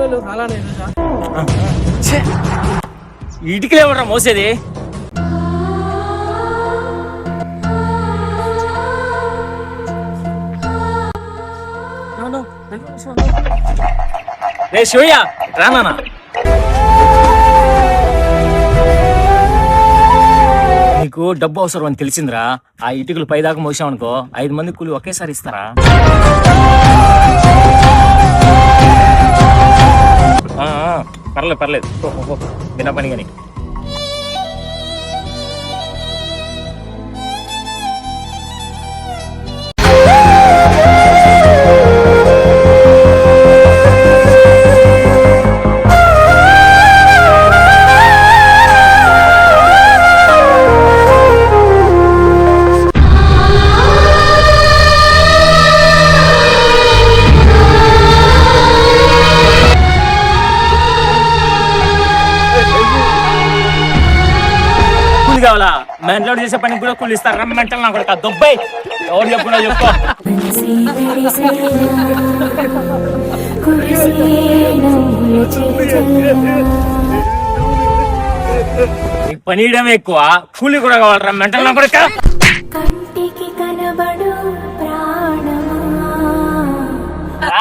కూలీలు అలానే తెలుసా? ఇటుకలు ఎవడరా మోసేది? రే శివయ్య రానా, నీకు డబ్బు అవసరం అని తెలిసిందిరా. ఆ ఇటుకలు పైదాకా మోసామనుకో 5 మంది కూలి ఒకేసారి ఇస్తారా? పర్లేదు విన్న పని కానీ. కావాలా మెంటల్ చేసే పనికి కూడా కూలి ఇస్తారా? మెంటల్ నా కొడుకు దుబ్బై ఎవరు చెప్పుకున్నా చెప్పుకో. నీకు పని ఇయడమే ఎక్కువ, కూలి కూడా కావాలరా మెంటల్ నా కొడుక.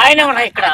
ఆయన ఇక్కడ